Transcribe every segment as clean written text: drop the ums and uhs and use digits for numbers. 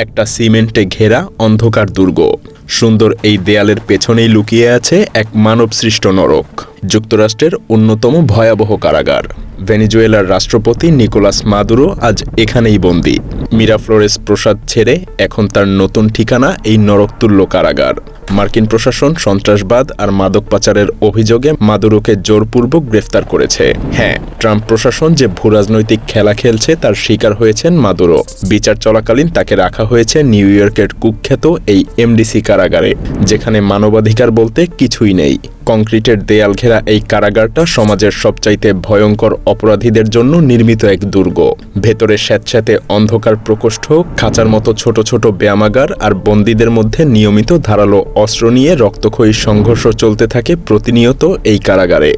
একটা সিমেন্টে ঘেরা অন্ধকার দুর্গ। সুন্দর এই দেয়ালের পেছনেই লুকিয়ে আছে এক মানবসৃষ্ট নরক, যুক্তরাষ্ট্রের অন্যতম ভয়াবহ কারাগার। ভেনেজুয়েলার রাষ্ট্রপতি নিকোলাস মাদুরো আজ এখানেই বন্দী। মিরাফ্লোরেস প্রসাদ ছেড়ে এখন তার নতুন ঠিকানা এই নরকতুল্য কারাগার। মার্কিন প্রশাসন সন্ত্রাসবাদ আর মাদক পাচারের অভিযোগে মাদুরোকে জোরপূর্বক গ্রেফতার করেছে। হ্যাঁ, ট্রাম্প প্রশাসন যে ভূরাজনৈতিক খেলা খেলছে তার শিকার হয়েছেন মাদুরো। বিচার চলাকালীন তাকে রাখা হয়েছে নিউ ইয়র্কের কুখ্যাত এই এমডিসি কারাগারে, যেখানে মানবাধিকার বলতে কিছুই নেই। কংক্রিটের দেয়াল ঘেরা এই কারাগারটা সমাজের সবচাইতে ভয়ঙ্কর অপরাধীদের জন্য নির্মিত এক দুর্গ। ভেতরে স্যাঁতস্যাঁতে অন্ধকার প্রকোষ্ঠ, খাঁচার মতো ছোট ছোট ব্যায়ামাগার আর বন্দীদের মধ্যে নিয়মিত ধারালো অস্ত্র নিয়ে রক্তক্ষয়ী সংঘর্ষ চলতে থাকে প্রতিনিয়ত এই কারাগারে।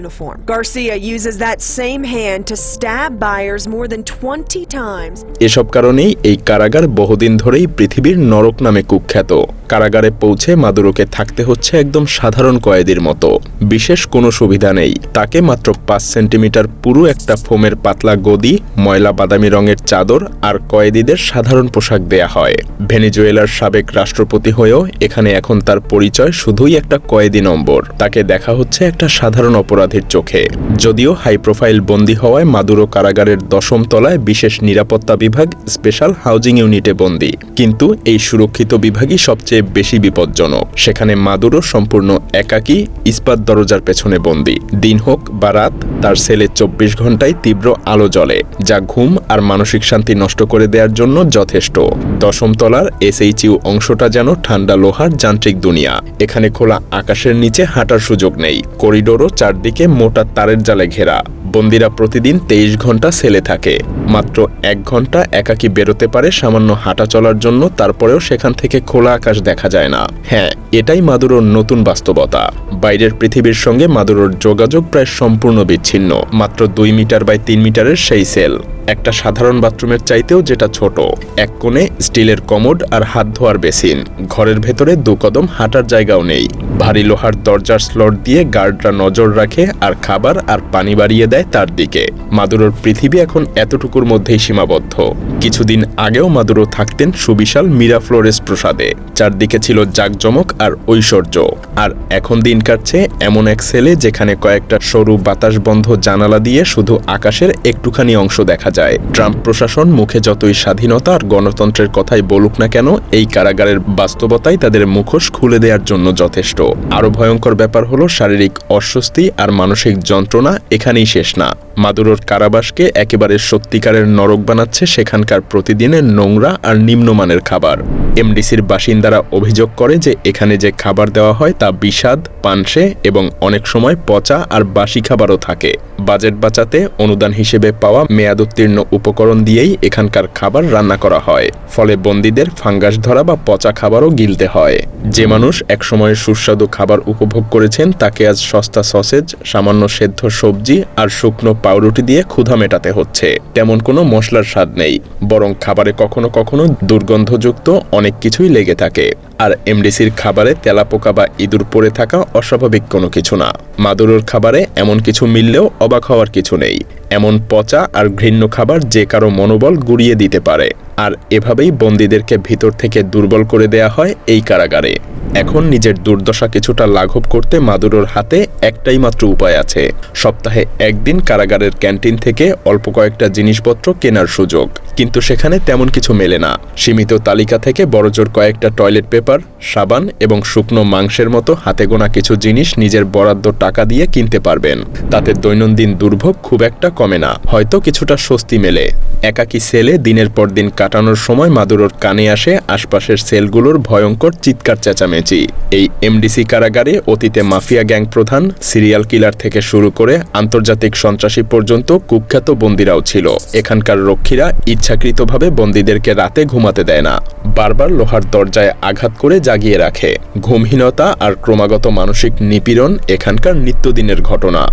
Uniform. Garcia uses that same hand to stab buyers more than 20 times. এসব কারণেই এই কারাগার বহুদিন ধরেই পৃথিবীর নরক নামে কুখ্যাত। কারাগারে পৌঁছে মাদুরোকে থাকতে হচ্ছে একদম সাধারণ কয়েদির মতো। বিশেষ কোনো সুবিধা নেই। তাকে মাত্র 5 সেন্টিমিটার পুরু একটা ফোমের পাতলা গদি, ময়লা বাদামি রঙের চাদর আর কয়েদিদের সাধারণ পোশাক দেয়া হয়। ভেনেজুয়েলার সাবেক রাষ্ট্রপতি হয়েও এখানে এখন তার পরিচয় শুধুই একটা কয়েদি নম্বর। তাকে দেখা হচ্ছে একটা সাধারণ অপরাধীর চোখে। যদিও হাই প্রোফাইল বন্দী হওয়ায় মাদুরো কারাগারের 10ম তলায় বিশেষ নিরাপত্তা বিভাগ স্পেশাল হাউজিং ইউনিটে বন্দী, কিন্তু এই সুরক্ষিত বিভাগই সবচেয়ে বেশি বিপজ্জনক। সেখানে মাদুরো সম্পূর্ণ একাকী ইস্পাত দরজার পেছনে বন্দী। দিন হোক বা রাত, তার সেলে 24 ঘন্টায় তীব্র আলো জ্বলে, যা ঘুম আর মানসিক শান্তি নষ্ট করে দেওয়ার জন্য যথেষ্ট। 10ম তলার এসএইচইউ অংশটা যেন ঠান্ডা লোহার যান্ত্রিক দুনিয়া। এখানে খোলা আকাশের নিচে হাঁটার সুযোগ নেই। করিডোরও চারদিকে মোটা তারের জালে ঘেরা। বন্দীরা প্রতিদিন 23 ঘন্টা সেলে থাকে। মাত্র 1 ঘন্টা একাকী বেরোতে পারে সামান্য হাঁটা চলার জন্য, তারপরেও সেখান থেকে খোলা আকাশ দেখা যায় না। হ্যাঁ, এটাই মাদুরোর নতুন বাস্তবতা। বাইরের পৃথিবীর সঙ্গে মাদুরোর যোগাযোগ প্রায় সম্পূর্ণ বিচ্ছিন্ন। মাত্র 2 মিটার বাই 3 মিটারের সেই সেল, একটা সাধারণ বাথরুমের চাইতেও যেটা ছোট। এক কোণে স্টিলের কমোড আর হাত ধোয়ার বেসিন। ঘরের ভেতরে 2 কদম হাঁটার জায়গাও নেই। ভারী লোহার দরজার স্লট দিয়ে গার্ডরা নজর রাখে আর খাবার আর পানি বাড়িয়ে দেয় তার দিকে। মাদুরোর পৃথিবী এখন এতটুকুর মধ্যেই সীমাবদ্ধ। কিছুদিন আগেও মাদুরো থাকতেন সুবিশাল মিরাফ্লোরেস প্রাসাদে। চারদিকে ছিল জাঁকজমক আর ঐশ্বর্য। আর এখন দিন কাটছে এমন এক সেলে যেখানে কয়েকটা সরু বাতাস বন্ধ জানালা দিয়ে শুধু আকাশের একটুখানি অংশ দেখা যায়। ট্রাম্প প্রশাসন মুখে যতই স্বাধীনতা আর গণতন্ত্রের কথাই বলুক না কেন, এই কারাগারের বাস্তবতাই তাদের মুখোশ খুলে দেওয়ার জন্য যথেষ্ট। আরো ভয়ঙ্কর ব্যাপার হলো শারীরিক অস্বস্তি আর মানসিক যন্ত্রণা এখানেই শেষ না। মাদুরোর কারাবাসকে একেবারে সত্যিকারের নরক বানাচ্ছে সেখানকার প্রতিদিনের নোংরা আর নিম্নমানের খাবার। এমডিসির বাসিন্দারা অভিযোগ করে যে এখানে যে খাবার দেওয়া হয় তা বিষাদ, পানসে এবং অনেক সময় পচা আর বাসি খাবারও থাকে। বাজেট বাঁচাতে অনুদান হিসেবে পাওয়া মেয়াদোত্তীর্ণ উপকরণ দিয়েই এখানকার খাবার রান্না করা হয়। ফলে বন্দীদের ফাঙ্গাস ধরা বা পচা খাবারও গিলতে হয়। যে মানুষ একসময় সুস্বাদু খাবার উপভোগ করেছেন তাকে আজ সস্তা সসেজ, সামান্য সেদ্ধ সবজি আর শুকনো পাউরুটি দিয়ে ক্ষুধা মেটাতে হচ্ছে। তেমন কোনো মশলার স্বাদ নেই, বরং খাবারে কখনো কখনো দুর্গন্ধযুক্ত অনেক কিছুই লেগে থাকে। আর এমডিসির খাবারে তেলাপোকা বা ইঁদুর পড়ে থাকা অস্বাভাবিক কোনো কিছু না। মাদুরোর খাবারে এমন কিছু মিললেও অবাক হওয়ার কিছু নেই। এমন পচা আর ঘৃণ্য খাবার যে কারো মনোবল গুঁড়িয়ে দিতে পারে। আর এভাবেই বন্দীদেরকে ভিতর থেকে দুর্বল করে দেয়া হয় এই কারাগারে। এখন নিজের দুর্দশা কিছুটা লাঘব করতে মাদুরোর হাতে একটাই মাত্র উপায় আছে। সপ্তাহে একদিন কারাগারের ক্যান্টিন থেকে অল্প কয়েকটা জিনিসপত্র কেনার সুযোগ। কিন্তু সেখানে তেমন কিছু মেলে না। সীমিত তালিকা থেকে বড়জোর কয়েকটা টয়লেট পেপার, সাবান এবং শুকনো মাংসের মতো হাতে গোনা কিছু জিনিস নিজের বরাদ্দ টাকা দিয়ে কিনতে পারবেন। তাতে দৈনন্দিন দুর্ভোগ খুব একটা কমে না, হয়তো কিছুটা স্বস্তি মেলে। একাকী সেলে দিনের পর দিন কাটানোর সময় মাদুরোর কানে আসে আশপাশের সেলগুলোর ভয়ঙ্কর চিৎকার চেঁচামেচি। এই এমডিসি কারাগারে অতীতে মাফিয়া গ্যাং প্রধান, সিরিয়াল কিলার থেকে শুরু করে আন্তর্জাতিক সন্ত্রাসী পর্যন্ত কুখ্যাত বন্দীরাও ছিল। এখানকার রক্ষীরা ইচ্ছাকৃতভাবে বন্দীদেরকে রাতে ঘুমাতে দেয় না, বারবার লোহার দরজায় আঘাত করে জাগিয়ে রাখে। ঘুমহীনতা আর ক্রমাগত মানসিক নিপীড়ন এখানকার নিত্যদিনের ঘটনা।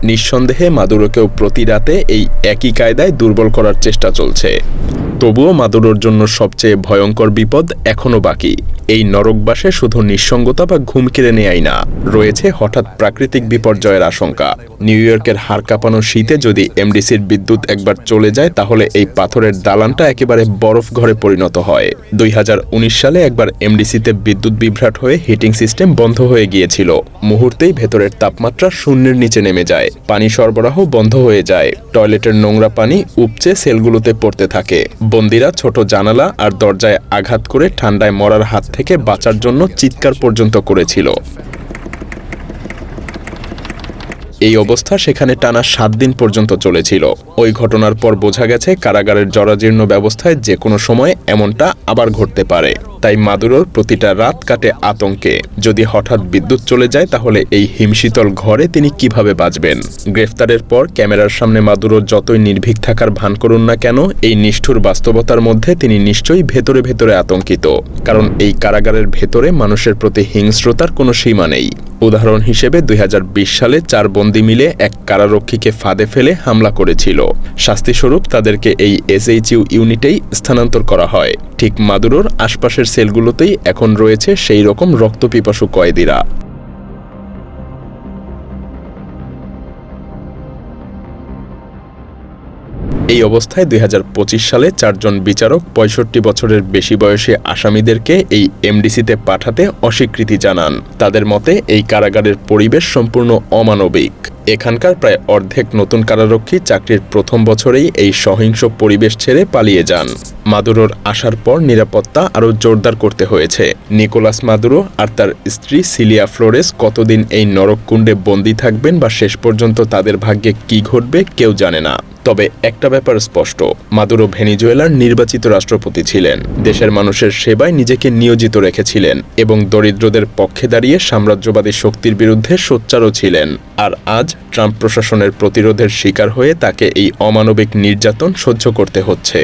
নিঃসন্দেহে মাদুরোকেও প্রতি রাতে এই একই কায়দায় দুর্বল করার চেষ্টা চলছে। তবুও মাদুরোর জন্য সবচেয়ে ভয়ঙ্কর বিপদ এখনো বাকি। এই নরকবাসে শুধু নিঃসঙ্গতা বা ঘুম কেড়ে নেয়াই না, রয়েছে হঠাৎ প্রাকৃতিক বিপর্যয়ের আশঙ্কা। নিউ ইয়র্কের হাড় কাঁপানো শীতে যদি এমডিসির বিদ্যুৎ একবার চলে যায় তাহলে এই পাথরের দালানটা একেবারে বরফ ঘরে পরিণত হয়। 2019 সালে একবার এমডিসিতে বিদ্যুৎ বিভ্রাট হয়ে হিটিং সিস্টেম বন্ধ হয়ে গিয়েছিল। মুহূর্তেই ভেতরের তাপমাত্রা শূন্যের নিচে নেমে যায়, পানি সরবরাহ বন্ধ হয়ে যায়, টয়লেটের নোংরা পানি উপচে সেলগুলোতে পড়তে থাকে। বন্দীরা ছোট জানালা আর দরজায় আঘাত করে ঠান্ডায় মরার হাত থেকে বাঁচার জন্য চিৎকার পর্যন্ত করেছিল। এই অবস্থা সেখানে টানা 7 দিন পর্যন্ত চলেছিল। ওই ঘটনার পর বোঝা গেছে কারাগারের জরাজীর্ণ ব্যবস্থায় যে কোনো সময় এমনটা আবার ঘটতে পারে। তাই মাদুরোর প্রতিটা রাত কাটে আতঙ্কে, যদি হঠাৎ বিদ্যুৎ চলে যায় তাহলে এই হিমশীতল ঘরে তিনি কিভাবে বাঁচবেন। গ্রেফতারের পর ক্যামেরার সামনে মাদুরো যতই নির্ভীক থাকার ভান করুন না কেন, এই নিষ্ঠুর বাস্তবতার মধ্যে তিনি নিশ্চয়ই ভেতরে ভেতরে আতঙ্কিত, কারণ এই কারাগারের ভেতরে মানুষের প্রতি হিংস্রতার কোনো সীমা নেই। উদাহরণ হিসেবে 2020 সালে 4 বন্দী মিলে এক কারারক্ষীকে ফাঁদে ফেলে হামলা করেছিল। শাস্তিস্বরূপ তাদেরকে এই SHU ইউনিটেই স্থানান্তর করা হয়। ঠিক মাদুরোর আশপাশের সেলগুলোতেই এখন রয়েছে সেই রকম রক্তপিপাসু কয়েদিরা। এই অবস্থায় 2025 সালে 4 জন বিচারক 65 বছরের বেশি বয়সী আসামিদেরকে এই এমডিসিতে পাঠাতে অস্বীকৃতি জানান। তাদের মতে এই কারাগারের পরিবেশ সম্পূর্ণ অমানবিক। এখানকার প্রায় অর্ধেক নতুন কারারক্ষী চাকরির প্রথম বছরেই এই সহিংস পরিবেশ ছেড়ে পালিয়ে যান। মাদুরোর আসার পর নিরাপত্তা আরও জোরদার করতে হয়েছে। নিকোলাস মাদুরো আর তার স্ত্রী সিলিয়া ফ্লোরেস কতদিন এই নরককুণ্ডে বন্দী থাকবেন বা শেষ পর্যন্ত তাদের ভাগ্যে কি ঘটবে কেউ জানে না। তবে একটা ব্যাপার স্পষ্ট, মাদুরো ভেনিজুয়েলার নির্বাচিত রাষ্ট্রপতি ছিলেন, দেশের মানুষের সেবায় নিজেকে নিয়োজিত রেখেছিলেন এবং দরিদ্রদের পক্ষে দাঁড়িয়ে সাম্রাজ্যবাদী শক্তির বিরুদ্ধে সোচ্চারও ছিলেন। আর আজ ট্রাম্প প্রশাসনের প্রতিরোধের শিকার হয়ে তাকে এই অমানবিক নির্যাতন সহ্য করতে হচ্ছে।